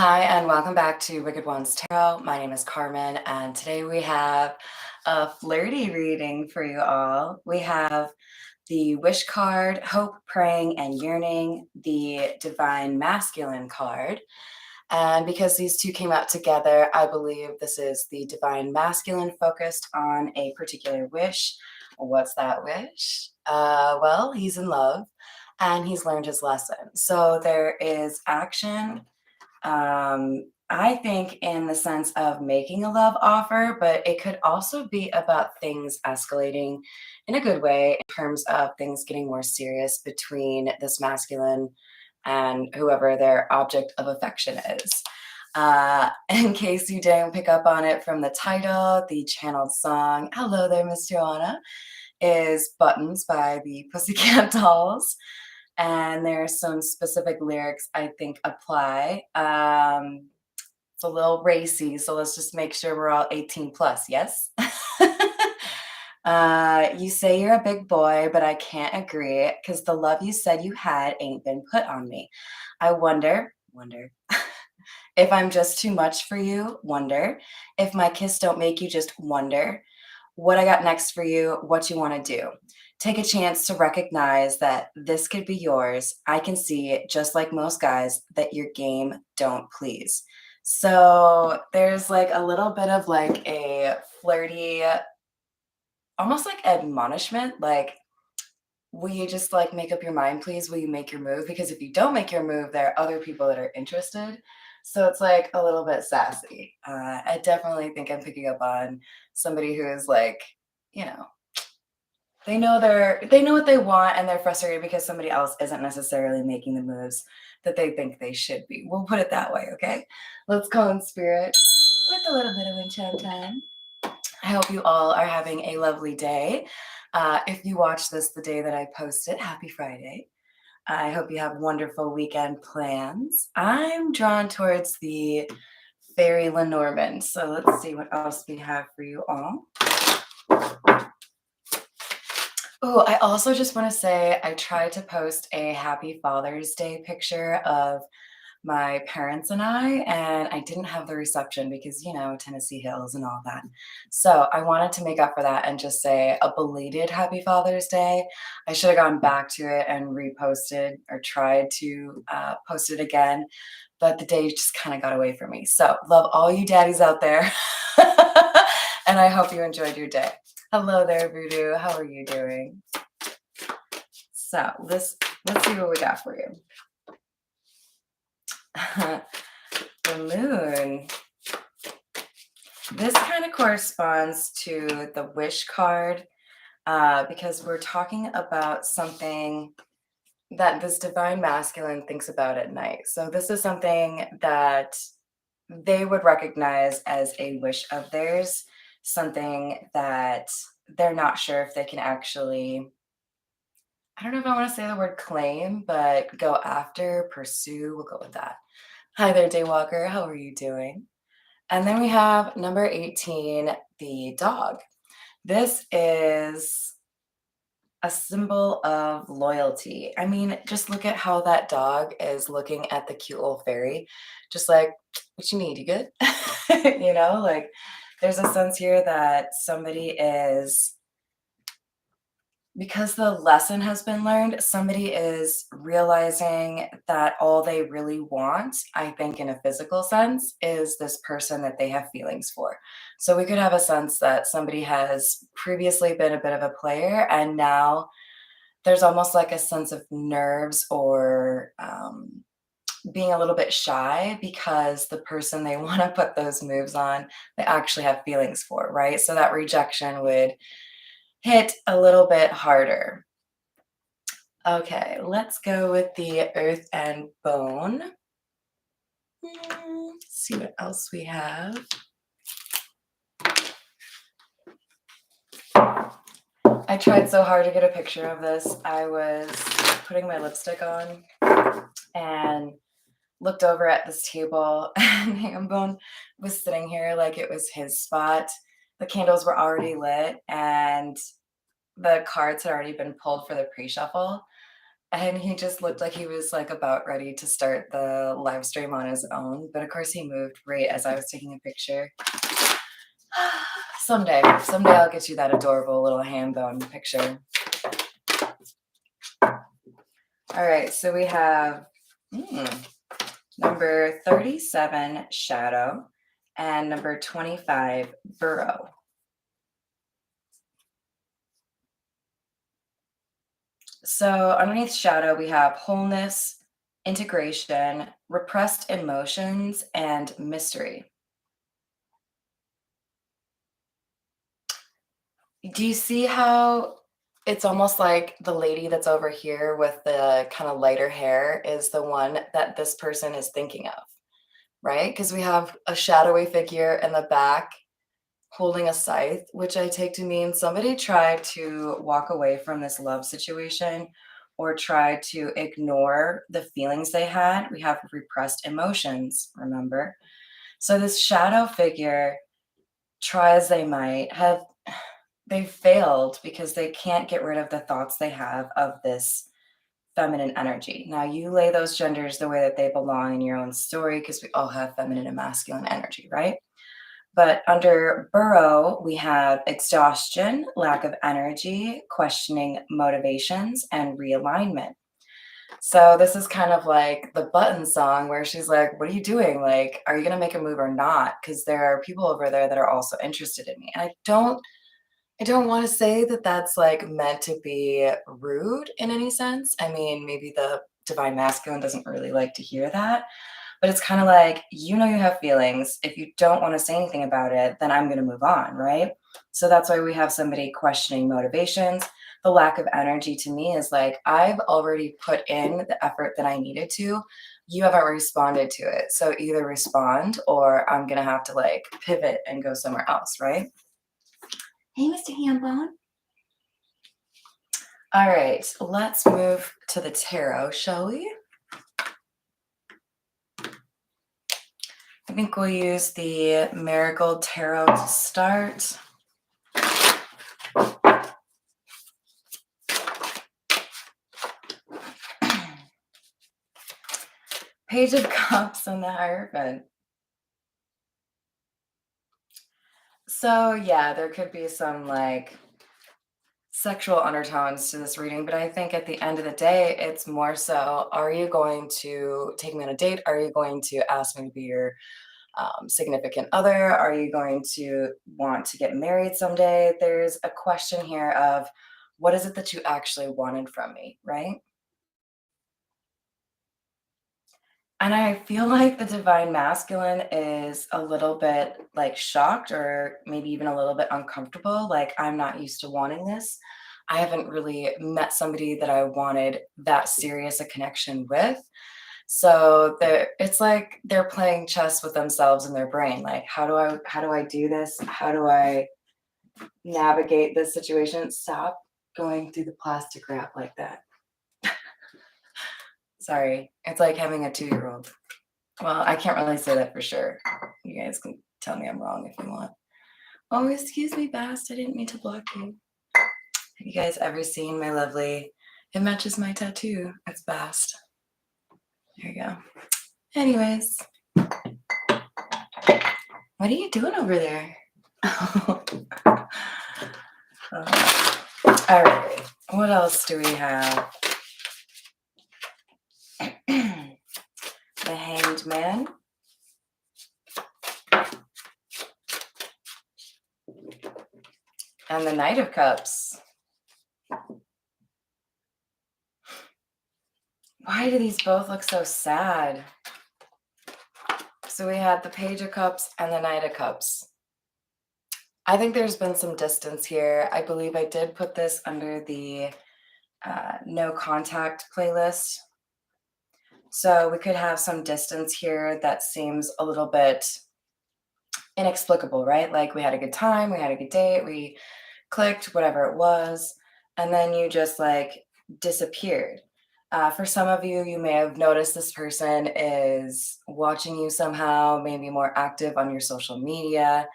Hi, and welcome back to Wicked Ones Tarot. My name is Carmen, and today we have a flirty reading for you all. We have the Wish card, Hope, Praying, and Yearning, the Divine Masculine card. And because these two came out together, I believe this is the Divine Masculine focused on a particular wish. What's that wish? Well, he's in love and he's learned his lesson. So there is action, I think, in the sense of making a love offer, but it could also be about things escalating in a good way in terms of things getting more serious between this masculine and whoever their object of affection is. In case you didn't pick up on it from the title, the channeled song, Hello There, Miss Joanna, is Buttons by the Pussycat Dolls, and there's some specific lyrics I think apply. It's a little racy, so let's just make sure we're all 18 plus, yes? You say you're a big boy, but I can't agree because the love you said you had ain't been put on me. I wonder if I'm just too much for you, wonder if my kiss don't make you just wonder what I got next for you, what you want to do. Take a chance to recognize that this could be yours. I can see it, just like most guys, that your game don't please. So there's like a little bit of like a flirty, almost like admonishment, like, will you just like make up your mind, please? Will you make your move? Because if you don't make your move, there are other people that are interested. So it's like a little bit sassy. I definitely think I'm picking up on somebody who is like, you know, they know what they want and they're frustrated because somebody else isn't necessarily making the moves that they think they should be. We'll put it that way, okay? Let's call in spirit with a little bit of enchant time. I hope you all are having a lovely day. If you watch this the day that I post it, happy Friday. I hope you have wonderful weekend plans. I'm drawn towards the fairy Lenormand, so let's see what else we have for you all. Oh, I also just want to say I tried to post a happy Father's Day picture of my parents and I didn't have the reception because, you know, Tennessee Hills and all that. So I wanted to make up for that and just say a belated Happy Father's Day. I should have gone back to it and reposted or tried to post it again, but the day just kind of got away from me. So love all you daddies out there. And I hope you enjoyed your day. Hello there, Voodoo. How are you doing? So let's see what we got for you. The moon. This kind of corresponds to the wish card because we're talking about something that this divine masculine thinks about at night. So this is something that they would recognize as a wish of theirs, something that they're not sure if they can actually, I don't know if I want to say the word claim, but go after, pursue. We'll go with that. Hi there, Daywalker. How are you doing? And then we have number 18, the dog. This is a symbol of loyalty. I mean, just look at how that dog is looking at the cute little fairy. Just like, what you need? You good? You know, like there's a sense here that somebody is, because the lesson has been learned, somebody is realizing that all they really want, I think, in a physical sense, is this person that they have feelings for. So we could have a sense that somebody has previously been a bit of a player, and now there's almost like a sense of nerves or being a little bit shy because the person they want to put those moves on, they actually have feelings for, right? So that rejection would hit a little bit harder. Okay, let's go with the earth and bone. Let's see what else we have. I tried so hard to get a picture of this. I was putting my lipstick on and looked over at this table, and Hambone was sitting here like it was his spot. The candles were already lit and the cards had already been pulled for the pre-shuffle. And he just looked like he was like about ready to start the live stream on his own. But of course, he moved right as I was taking a picture. Someday I'll get you that adorable little hand bone picture. All right, so we have number 37, Shadow, and number 25, Burrow. So underneath Shadow, we have wholeness, integration, repressed emotions, and mystery. Do you see how it's almost like the lady that's over here with the kind of lighter hair is the one that this person is thinking of, right? Because we have a shadowy figure in the back holding a scythe, which I take to mean somebody tried to walk away from this love situation or try to ignore the feelings they had. We have repressed emotions, remember? So this shadow figure, try as they might, have they failed because they can't get rid of the thoughts they have of this feminine energy. Now, you lay those genders the way that they belong in your own story because we all have feminine and masculine energy, right? But under Burrow, we have exhaustion, lack of energy, questioning motivations, and realignment. So this is kind of like the Button song where she's like, "What are you doing? Like, are you going to make a move or not? Because there are people over there that are also interested in me." And I don't want to say that that's like meant to be rude in any sense. I mean, maybe the divine masculine doesn't really like to hear that, but it's kind of like, you know, you have feelings. If you don't want to say anything about it, then I'm going to move on, right? So that's why we have somebody questioning motivations. The lack of energy to me is like, I've already put in the effort that I needed to. You haven't responded to it. So either respond or I'm going to have to like pivot and go somewhere else, right? Hey, Mr. Hambone. All right, let's move to the tarot, shall we? I think we'll use the Marigold Tarot to start. Page of Cups and the Hierophant. So yeah, there could be some like sexual undertones to this reading, but I think at the end of the day, it's more so, are you going to take me on a date? Are you going to ask me to be your significant other? Are you going to want to get married someday? There's a question here of what is it that you actually wanted from me, right? And I feel like the divine masculine is a little bit like shocked or maybe even a little bit uncomfortable. Like, I'm not used to wanting this. I haven't really met somebody that I wanted that serious a connection with. So it's like they're playing chess with themselves in their brain. Like, how do I do this? How do I navigate this situation? Stop going through the plastic wrap like that. Sorry. It's like having a 2-year-old. Well, I can't really say that for sure. You guys can tell me I'm wrong if you want. Oh, excuse me, Bast. I didn't mean to block you. Have you guys ever seen my lovely, it matches my tattoo. It's Bast. There you go. Anyways, what are you doing over there? All right. What else do we have? The Hanged Man. And the Knight of Cups. Why do these both look so sad? So we had the Page of Cups and the Knight of Cups. I think there's been some distance here. I believe I did put this under the no contact playlist. So we could have some distance here that seems a little bit inexplicable, right? Like, we had a good time, we had a good date, we clicked, whatever it was, and then you just like disappeared. For some of you, you may have noticed this person is watching you somehow, maybe more active on your social media,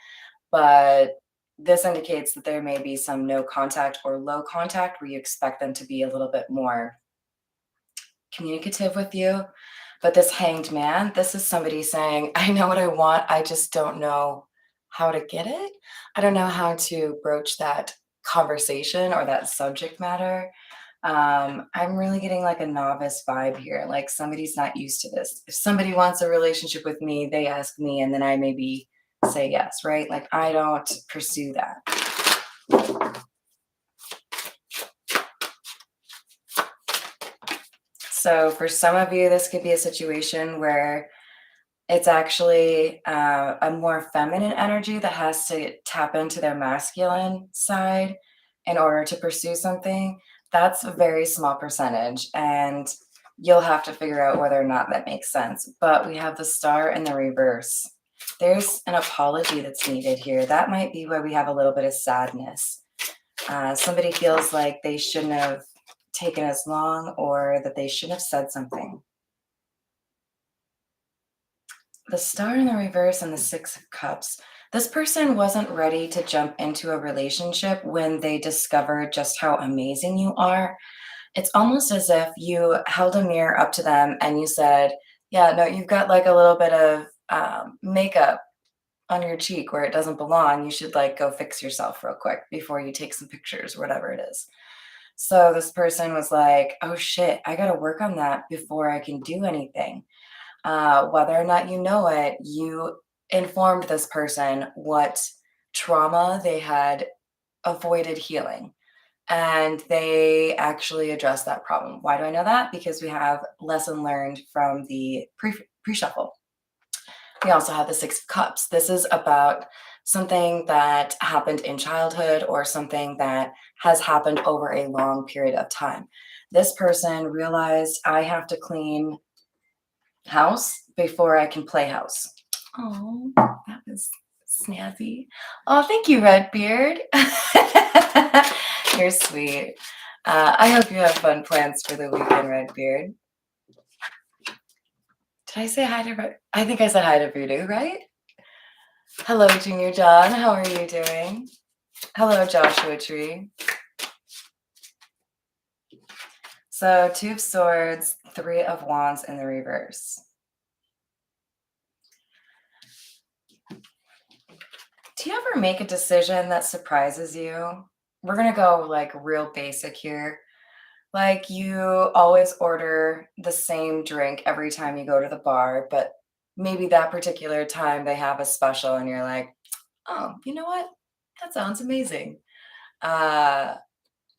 but this indicates that there may be some no contact or low contact where you expect them to be a little bit more communicative with you. But this Hanged Man, this is somebody saying, I know what I want, I just don't know how to get it. I don't know how to broach that conversation or that subject matter. I'm really getting like a novice vibe here. Like somebody's not used to this. If somebody wants a relationship with me, they ask me, and then I maybe say yes, right? Like I don't pursue that. So for some of you, this could be a situation where it's actually a more feminine energy that has to tap into their masculine side in order to pursue something. That's a very small percentage, and you'll have to figure out whether or not that makes sense. But we have the Star in the reverse. There's an apology that's needed here. That might be where we have a little bit of sadness. Somebody feels like they shouldn't have taken as long, or that they shouldn't have said something. The Star in the reverse and the Six of Cups. This person wasn't ready to jump into a relationship when they discovered just how amazing you are. It's almost as if you held a mirror up to them and you said, yeah, no, you've got like a little bit of makeup on your cheek where it doesn't belong. You should like go fix yourself real quick before you take some pictures, whatever it is. So this person was like, oh shit, I got to work on that before I can do anything. Whether or not you know it, you informed this person what trauma they had avoided healing. And they actually addressed that problem. Why do I know that? Because we have lesson learned from the pre-shuffle. We also have the Six of Cups. This is about something that happened in childhood or something that has happened over a long period of time. This person realized I have to clean house before I can play house. Oh, that was snazzy. Oh, thank you, Redbeard. You're sweet. I hope you have fun plans for the weekend, Redbeard. Did I say hi to I think I said hi to Voodoo, right? Hello, Junior John. How are you doing? Hello, Joshua Tree. So, Two of Swords, Three of Wands in the reverse. Do you ever make a decision that surprises you? We're going to go like real basic here. Like you always order the same drink every time you go to the bar, but maybe that particular time they have a special and you're like, oh, you know what? That sounds amazing.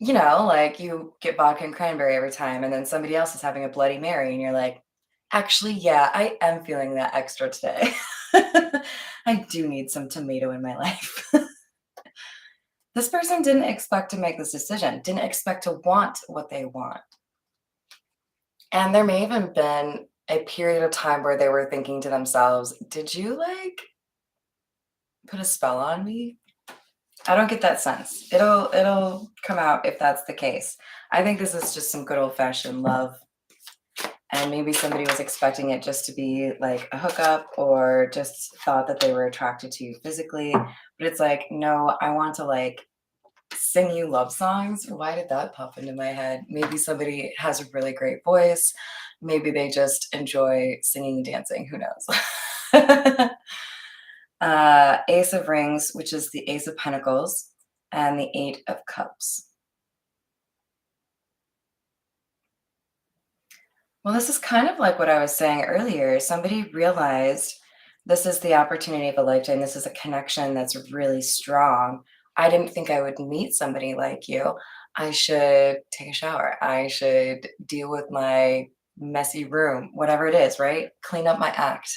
Like you get vodka and cranberry every time, and then somebody else is having a Bloody Mary, and you're like, actually, yeah, I am feeling that extra today. I do need some tomato in my life. This person didn't expect to make this decision, didn't expect to want what they want. And there may even been a period of time where they were thinking to themselves, did you like put a spell on me? I don't get that sense. It'll come out if that's the case. I think this is just some good old-fashioned love. And maybe somebody was expecting it just to be like a hookup, or just thought that they were attracted to you physically. But it's like, no, I want to like sing you love songs. Why did that pop into my head? Maybe somebody has a really great voice. Maybe they just enjoy singing and dancing. Who knows? Ace of Rings, which is the Ace of Pentacles, and the Eight of Cups. Well, this is kind of like what I was saying earlier. Somebody realized this is the opportunity of a lifetime. This is a connection that's really strong. I didn't think I would meet somebody like you. I should take a shower. I should deal with my messy room, whatever it is, right? Clean up my act.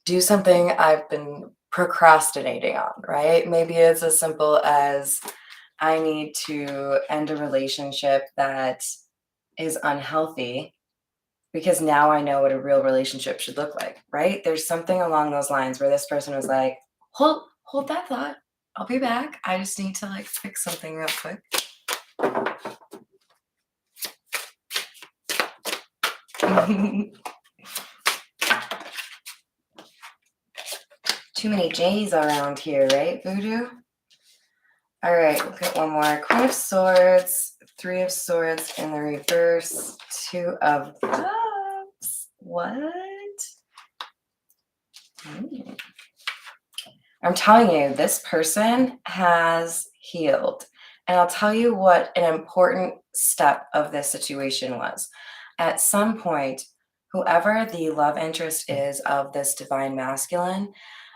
Do something I've been procrastinating on, right? Maybe it's as simple as I need to end a relationship that is unhealthy, because now I know what a real relationship should look like, right? There's something along those lines where this person was like, hold that thought. I'll be back. I just need to like fix something real quick. Too many J's around here, right, Voodoo? All right, we'll get one more. Queen of Swords, Three of Swords in the reverse, Two of Cups. What? I'm telling you, this person has healed. And I'll tell you what an important step of this situation was. At some point, whoever the love interest is of this divine masculine,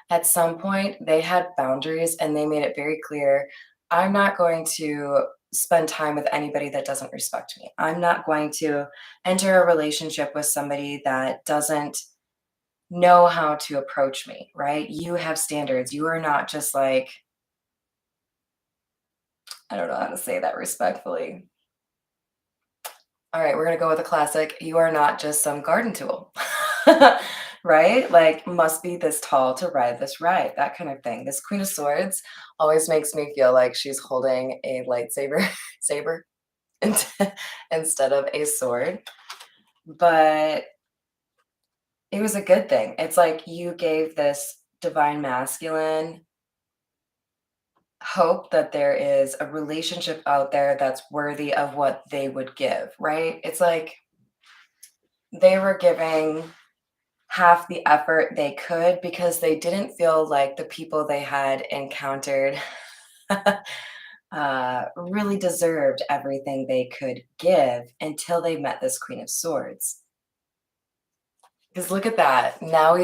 at some point they had boundaries and they made it very clear, I'm not going to spend time with anybody that doesn't respect me. I'm not going to enter a relationship with somebody that doesn't know how to approach me, right? You have standards. You are not just like, I don't know how to say that respectfully. All right, we're going to go with a classic. You are not just some garden tool, right? Like, must be this tall to ride this ride, that kind of thing. This Queen of Swords always makes me feel like she's holding a lightsaber saber instead of a sword. But it was a good thing. It's like you gave this divine masculine hope that there is a relationship out there that's worthy of what they would give, right? It's like they were giving half the effort they could because they didn't feel like the people they had encountered really deserved everything they could give until they met this Queen of Swords. Because look at that. Now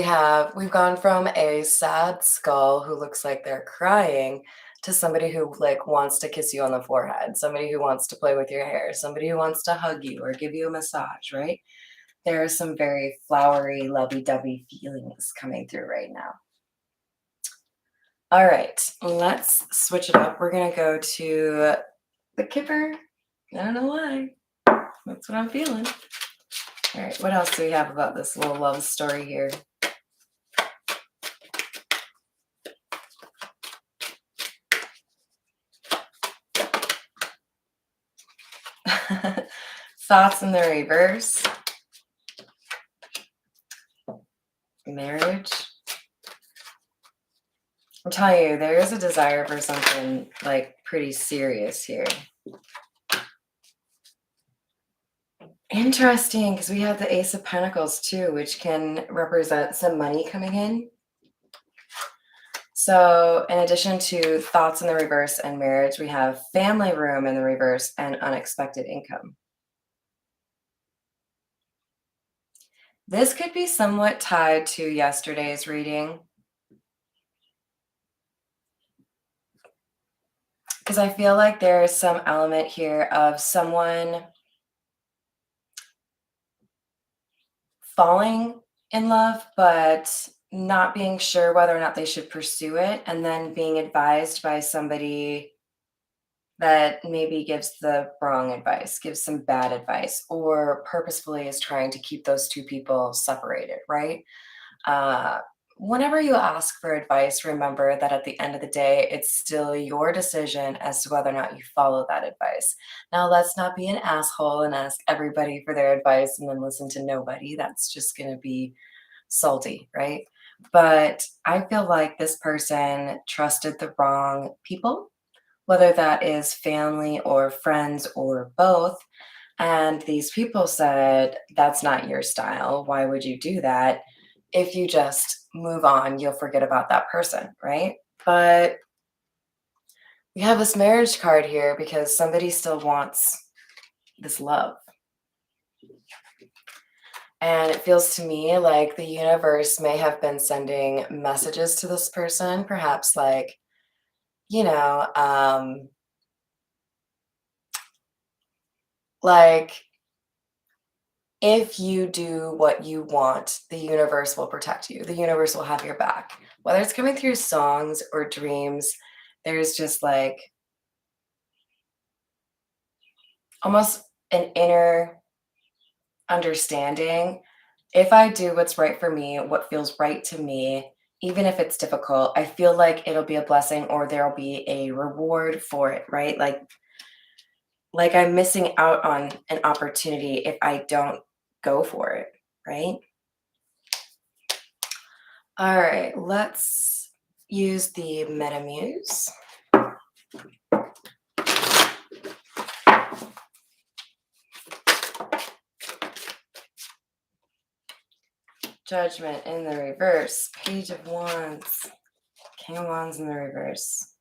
we've gone from a sad skull who looks like they're crying to somebody who like wants to kiss you on the forehead, somebody who wants to play with your hair, somebody who wants to hug you or give you a massage, right? There are some very flowery, lovey-dovey feelings coming through right now. All right, let's switch it up. We're gonna go to the Kipper. I don't know why. That's what I'm feeling. All right, what else do we have about this little love story here? Thoughts in the reverse. Marriage. I'm telling you, there is a desire for something like pretty serious here. Interesting, because we have the Ace of Pentacles too, which can represent some money coming in. So in addition to thoughts in the reverse and marriage, we have family room in the reverse and unexpected income. This could be somewhat tied to yesterday's reading, because I feel like there is some element here of someone falling in love, but not being sure whether or not they should pursue it, and then being advised by somebody that maybe gives the wrong advice, gives some bad advice, or purposefully is trying to keep those two people separated, right? Uh, Whenever you ask for advice, remember that at the end of the day, it's still your decision as to whether or not you follow that advice. Now, let's not be an asshole and ask everybody for their advice and then listen to nobody. That's just going to be salty, right? But I feel like this person trusted the wrong people, whether that is family or friends or both. And these people said, that's not your style. Why would you do that? If you just move on, you'll forget about that person, right? But we have this marriage card here because somebody still wants this love. And it feels to me like the universe may have been sending messages to this person, perhaps like, you know, like if you do what you want, the universe will protect you. The universe will have your back. Whether it's coming through songs or dreams, there's just like almost an inner understanding. If I do what's right for me, what feels right to me, even if it's difficult, I feel like it'll be a blessing or there'll be a reward for it, right? Like I'm missing out on an opportunity if I don't go for it, right? All right, let's use the Metamuse. Judgment in the reverse. Page of Wands. King of Wands in the reverse.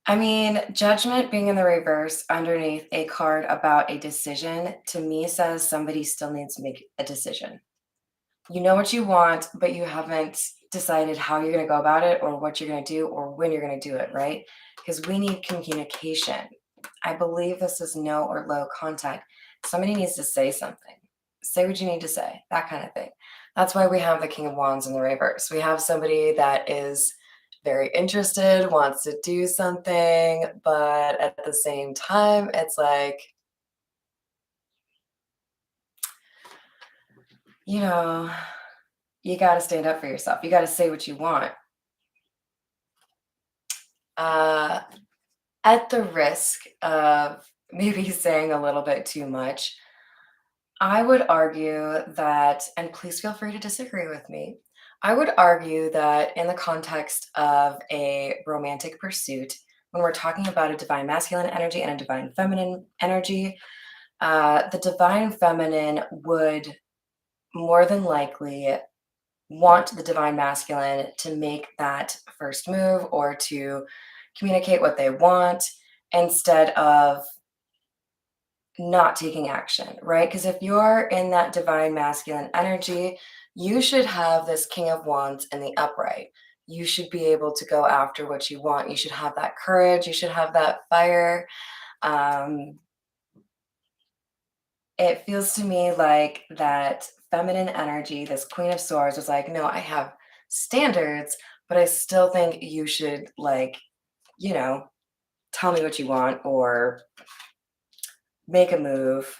I mean, Judgment being in the reverse underneath a card about a decision, to me says somebody still needs to make a decision. You know what you want, but you haven't decided how you're going to go about it or what you're going to do or when you're going to do it, right? Because we need communication. I believe this is no or low contact. Somebody needs to say something. Say what you need to say, that kind of thing. That's why we have the King of Wands in the reverse. We have somebody that is very interested, wants to do something, but at the same time, it's like, you know, you got to stand up for yourself. You got to say what you want. At the risk of maybe saying a little bit too much, I would argue that, and please feel free to disagree with me, I would argue that in the context of a romantic pursuit, when we're talking about a divine masculine energy and a divine feminine energy, the divine feminine would more than likely want the divine masculine to make that first move or to communicate what they want instead of not taking action, right? Because if you're in that divine masculine energy, you should have this King of Wands in the upright. You should be able to go after what you want. You should have that courage. You should have that fire. Um, it feels to me like that feminine energy, this Queen of Swords, was like, no, I have standards, but I still think you should, like, you know, tell me what you want or make a move.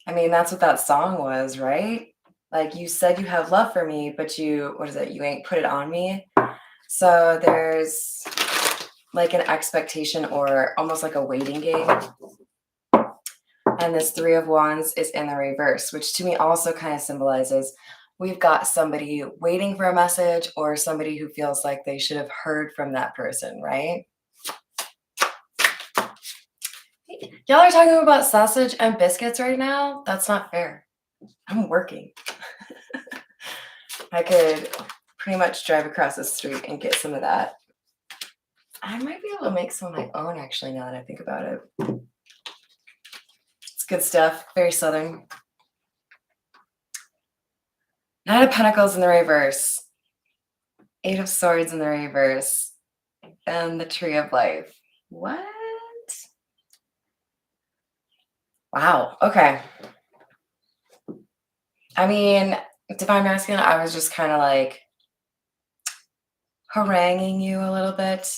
I mean, that's what that song was, right? Like, you said you have love for me, but what is it? You ain't put it on me. So there's like an expectation or almost like a waiting game. And this Three of Wands is in the reverse, which to me also kind of symbolizes we've got somebody waiting for a message or somebody who feels like they should have heard from that person, right? Y'all are talking about sausage and biscuits right now? That's not fair. I'm working. I could pretty much drive across the street and get some of that. I might be able to make some of my own, actually, now that I think about it. It's good stuff. Very southern. Knight of Pentacles in the reverse. Eight of Swords in the reverse. And the Tree of Life. What? Wow. Okay. I mean, Divine Masculine, I was just kind of like haranguing you a little bit,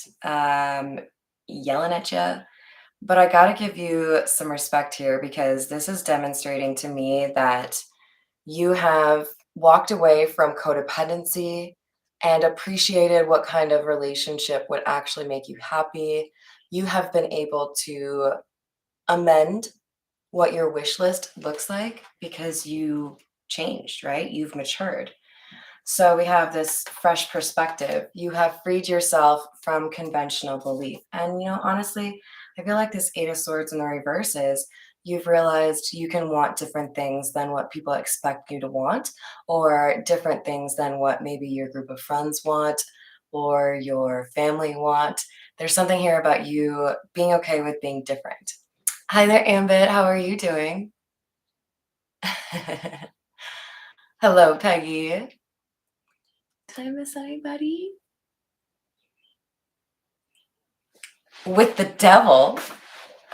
yelling at you. But I got to give you some respect here because this is demonstrating to me that you have walked away from codependency and appreciated what kind of relationship would actually make you happy. You have been able to amend what your wish list looks like because you changed, right? You've matured. So we have this fresh perspective. You have freed yourself from conventional belief. And, honestly, I feel like this Eight of Swords in the reverse is you've realized you can want different things than what people expect you to want, or different things than what maybe your group of friends want or your family want. There's something here about you being okay with being different. Hi there, Ambit. How are you doing? Hello, Peggy. Did I miss anybody? With the devil?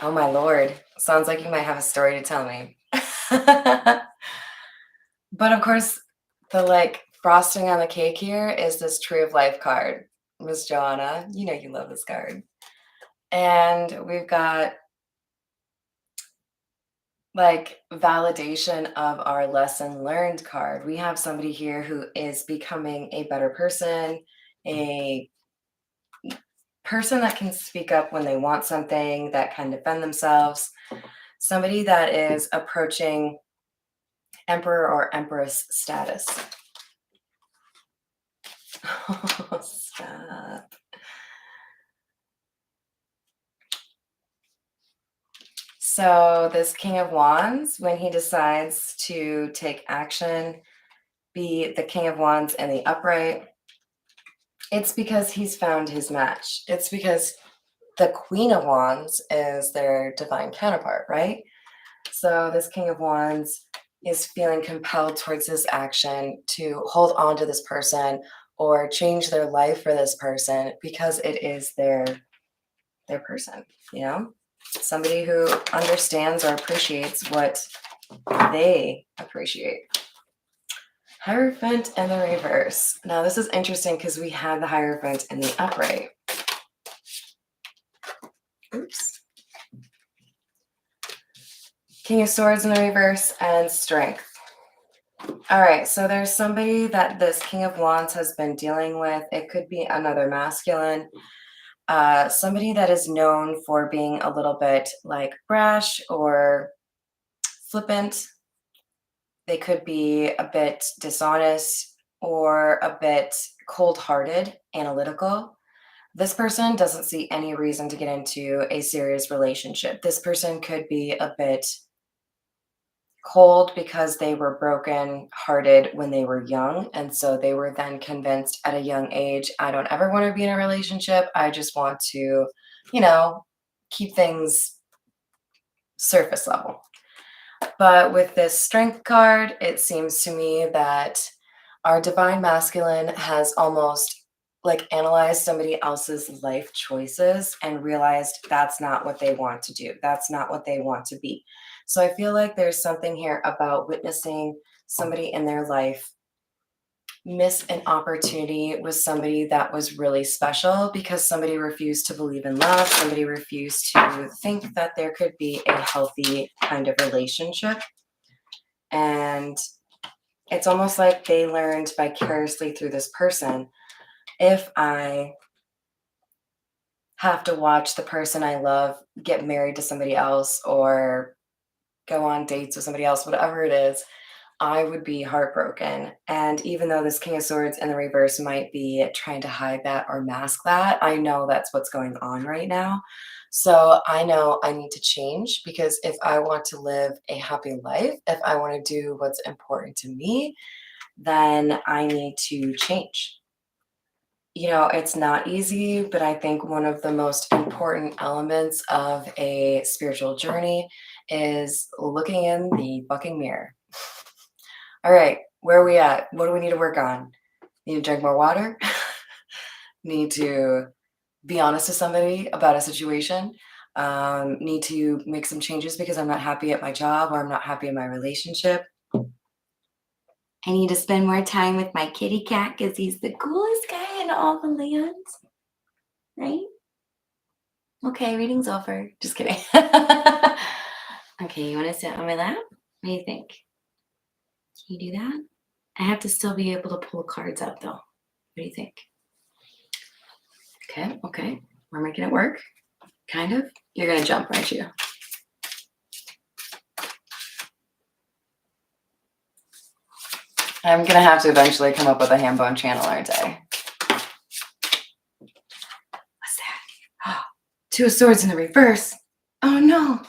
Oh my lord. Sounds like you might have a story to tell me. But of course, the frosting on the cake here is this Tree of Life card. Miss Joanna, you know you love this card. And we've got like validation of our lesson learned card. We have somebody here who is becoming a better person, a person that can speak up when they want something, that can defend themselves, somebody that is approaching emperor or empress status. Oh, stop. So this King of Wands, when he decides to take action, be the King of Wands in the upright, it's because he's found his match. It's because the Queen of Wands is their divine counterpart, right? So this King of Wands is feeling compelled towards this action to hold on to this person or change their life for this person because it is their person, you know? Somebody who understands or appreciates what they appreciate. Hierophant in the reverse. Now this is interesting because we had the Hierophant in the upright. Oops. King of Swords in the reverse and Strength. All right, so there's somebody that this King of Wands has been dealing with. It could be another masculine. Somebody that is known for being a little bit like brash or flippant. They could be a bit dishonest or a bit cold-hearted, analytical. This person doesn't see any reason to get into a serious relationship. This person could be a bit cold because they were broken-hearted when they were young, and so they were then convinced at a young age, I don't ever want to be in a relationship. I just want to, you know, keep things surface level. But with this Strength card, it seems to me that our divine masculine has almost like analyzed somebody else's life choices and realized that's not what they want to do. That's not what they want to be. So I feel like there's something here about witnessing somebody in their life miss an opportunity with somebody that was really special because somebody refused to believe in love. Somebody refused to think that there could be a healthy kind of relationship. And it's almost like they learned vicariously through this person. If I have to watch the person I love get married to somebody else or go on dates with somebody else, whatever it is, I would be heartbroken. And even though this King of Swords in the reverse might be trying to hide that or mask that, I know that's what's going on right now. So I know I need to change because if I want to live a happy life, if I want to do what's important to me, then I need to change. You know, it's not easy, but I think one of the most important elements of a spiritual journey is looking in the fucking mirror. All right, where are we at? What do we need to work on? Need to drink more water? Need to be honest with somebody about a situation? Need to make some changes because I'm not happy at my job or I'm not happy in my relationship? I need to spend more time with my kitty cat because he's the coolest guy in all the land. Right? Okay, reading's over. Just kidding. Okay, you want to sit on my lap? What do you think? Can you do that? I have to still be able to pull cards out though. What do you think? Okay, okay. We're making it work. Kind of. You're going to jump, aren't you? I'm going to have to eventually come up with a ham bone channel, aren't I? What's that? Oh, Two of Swords in the reverse. Oh, no.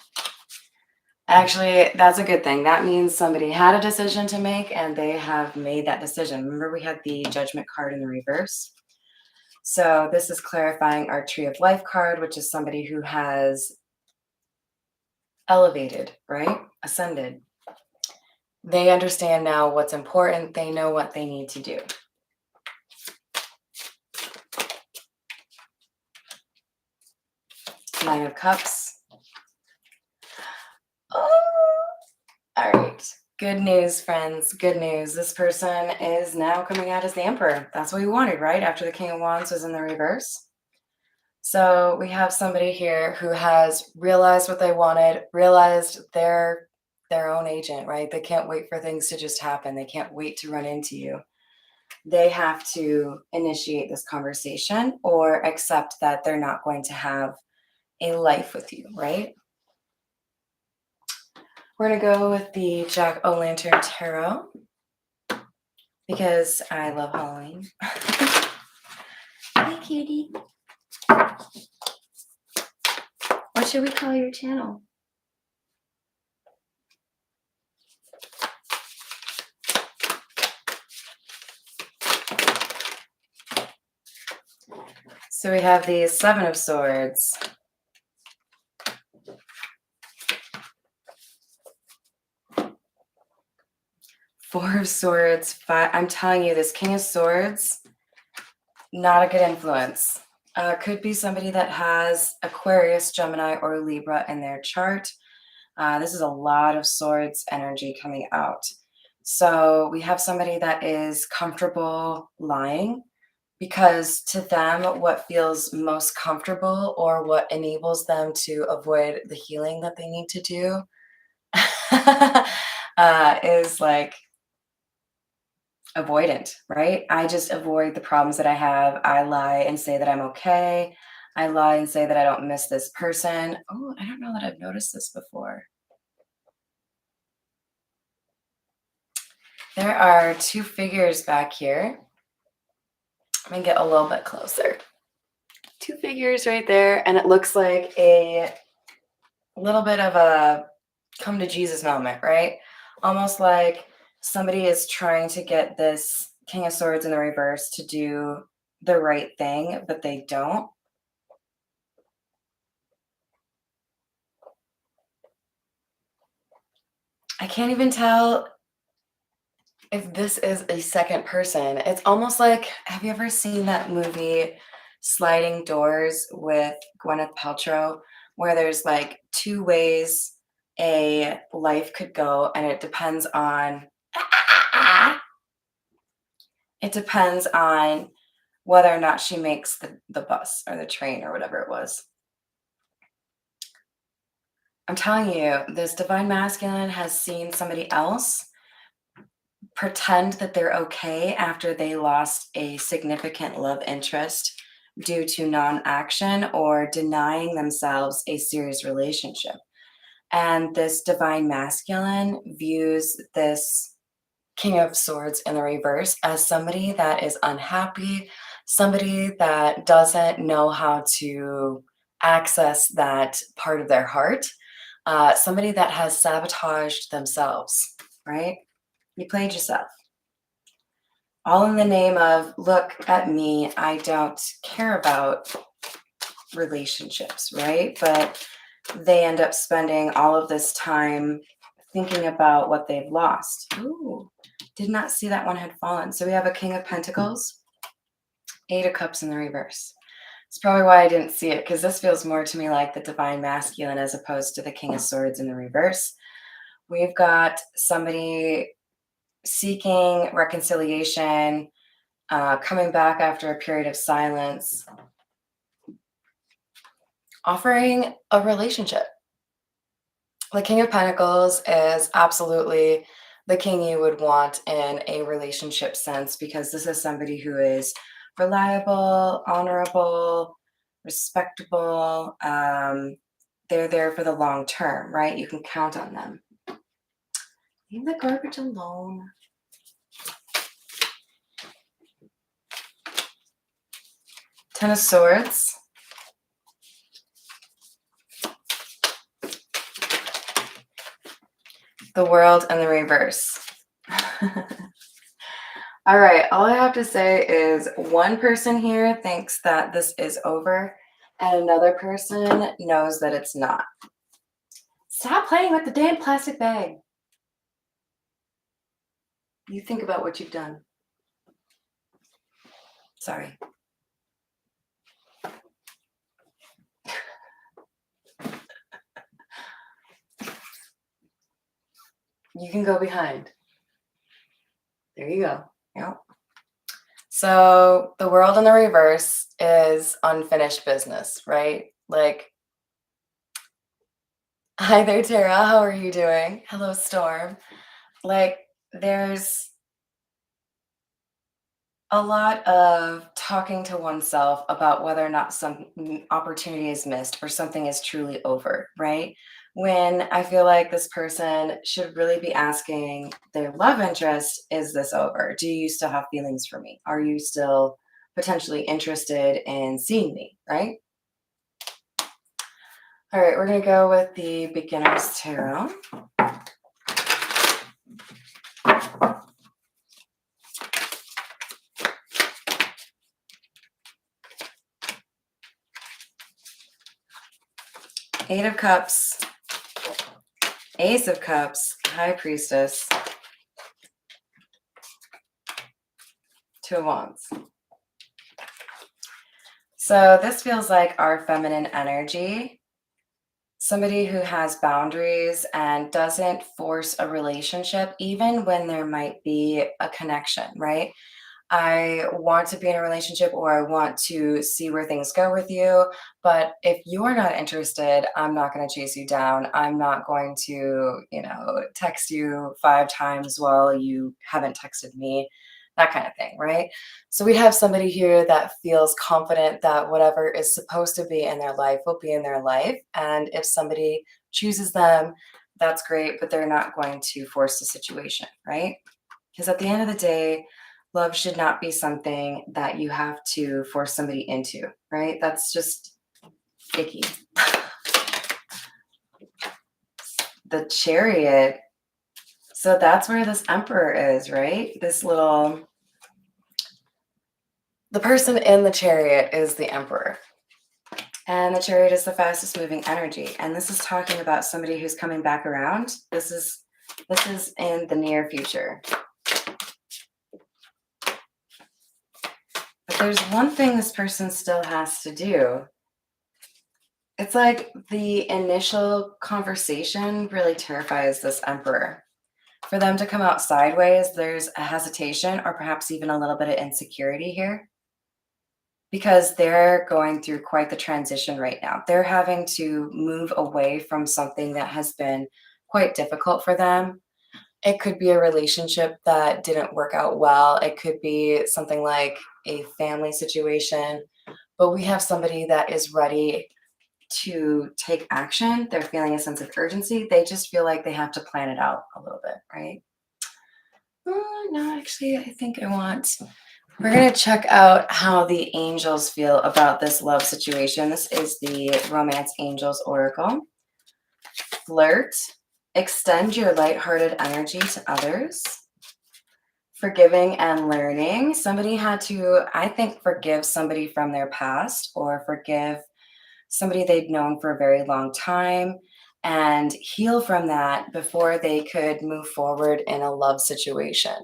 Actually, that's a good thing. That means somebody had a decision to make and they have made that decision. Remember, we had the Judgment card in the reverse. So this is clarifying our Tree of Life card, which is somebody who has elevated, right? Ascended. They understand now what's important. They know what they need to do. Nine of Cups. Oh, all right. Good news, friends. Good news. This person is now coming out as the Emperor. That's what we wanted, right? After the King of Wands was in the reverse. So we have somebody here who has realized what they wanted, realized they're their own agent, right? They can't wait for things to just happen. They can't wait to run into you. They have to initiate this conversation or accept that they're not going to have a life with you, right? We're going to go with the Jack-o'-lantern tarot because I love Halloween. Hi, cutie. What should we call your channel? So we have the Seven of Swords. Four of Swords. Five. I'm telling you, this King of Swords, not a good influence. Could be somebody that has Aquarius, Gemini, or Libra in their chart. This is a lot of swords energy coming out. So we have somebody that is comfortable lying because to them, what feels most comfortable or what enables them to avoid the healing that they need to do is like avoidant, right? I just avoid the problems that I have. I lie and say that I'm okay. I lie and say that I don't miss this person. Oh, I don't know that I've noticed this before. There are two figures back here. I'm gonna get a little bit closer. Two figures right there, and it looks like a little bit of a come to Jesus moment, right? Almost like somebody is trying to get this King of Swords in the reverse to do the right thing, but they don't. I can't even tell if this is a second person. It's almost like, have you ever seen that movie Sliding Doors with Gwyneth Paltrow, where there's like two ways a life could go, and it depends on whether or not she makes the bus or the train or whatever it was. I'm telling you, this divine masculine has seen somebody else pretend that they're okay after they lost a significant love interest due to non-action or denying themselves a serious relationship. And this divine masculine views this King of Swords in the reverse as somebody that is unhappy, somebody that doesn't know how to access that part of their heart, somebody that has sabotaged themselves, right? You played yourself. All in the name of, look at me, I don't care about relationships, right? But they end up spending all of this time thinking about what they've lost. Ooh, did not see that one had fallen. So we have a King of Pentacles, Eight of Cups in the reverse. It's probably why I didn't see it, because this feels more to me like the divine masculine as opposed to the King of Swords in the reverse. We've got somebody seeking reconciliation, coming back after a period of silence, offering a relationship. The King of Pentacles is absolutely the king you would want in a relationship sense, because this is somebody who is reliable, honorable, respectable. They're there for the long term, right? You can count on them. Leave the garbage alone. Ten of Swords. The World and the reverse. All right, all I have to say is one person here thinks that this is over and another person knows that it's not. Stop playing with the damn plastic bag. You think about what you've done. Sorry. You can go behind. There you go. Yep. So the World in the reverse is unfinished business, right? Like, hi there, Tara. How are you doing? Hello, Storm. Like, there's a lot of talking to oneself about whether or not some opportunity is missed or something is truly over, right? When I feel like this person should really be asking their love interest, is this over? Do you still have feelings for me? Are you still potentially interested in seeing me, right? All right, we're going to go with the Beginner's Tarot. Eight of Cups, Ace of Cups, High Priestess, Two of Wands. So this feels like our feminine energy. Somebody who has boundaries and doesn't force a relationship, even when there might be a connection, right? I want to be in a relationship or I want to see where things go with you. But if you're not interested, I'm not going to chase you down. I'm not going to, text you 5 times while you haven't texted me, that kind of thing, right? So we have somebody here that feels confident that whatever is supposed to be in their life will be in their life. And if somebody chooses them, that's great, but they're not going to force the situation, right? Because at the end of the day, love should not be something that you have to force somebody into, right? That's just icky. The Chariot. So that's where this Emperor is, right? The person in the Chariot is the Emperor. And the Chariot is the fastest moving energy. And this is talking about somebody who's coming back around. This is in the near future. But there's one thing this person still has to do. It's like the initial conversation really terrifies this Emperor. For them to come out sideways, there's a hesitation or perhaps even a little bit of insecurity here because they're going through quite the transition right now. They're having to move away from something that has been quite difficult for them. It could be a relationship that didn't work out well. It could be something like a family situation, but we have somebody that is ready to take action. They're feeling a sense of urgency. They just feel like they have to plan it out a little bit, right? No, actually, I think we're going to check out how the angels feel about this love situation. This is the Romance Angels Oracle. Flirt. Extend your lighthearted energy to others. Forgiving and learning. Somebody had to, I think, forgive somebody from their past or forgive somebody they'd known for a very long time and heal from that before they could move forward in a love situation.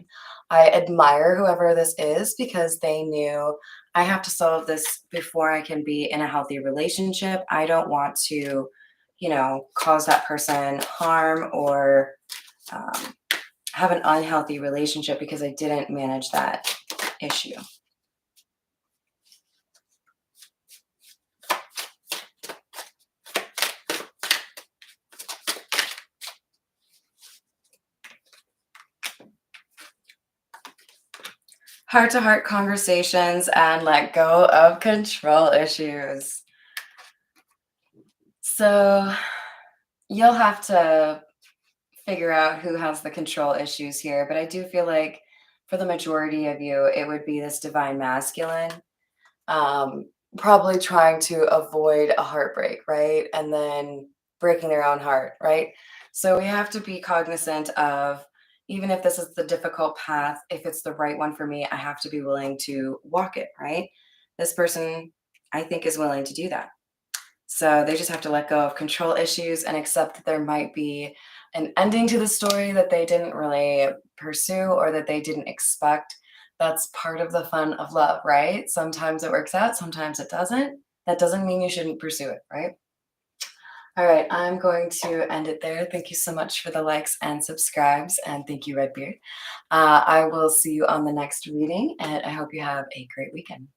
I admire whoever this is because they knew I have to solve this before I can be in a healthy relationship. I don't want to, cause that person harm or have an unhealthy relationship because I didn't manage that issue. Heart-to-heart conversations and let go of control issues. So you'll have to figure out who has the control issues here, but I do feel like for the majority of you, it would be this divine masculine, probably trying to avoid a heartbreak, right? And then breaking their own heart, right? So we have to be cognizant of, even if this is the difficult path, if it's the right one for me, I have to be willing to walk it, right? This person, I think, is willing to do that. So they just have to let go of control issues and accept that there might be an ending to the story that they didn't really pursue or that they didn't expect. That's part of the fun of love, right? Sometimes it works out, sometimes it doesn't. That doesn't mean you shouldn't pursue it, right? All right, I'm going to end it there. Thank you so much for the likes and subscribes, and thank you, Redbeard. I will see you on the next reading, and I hope you have a great weekend.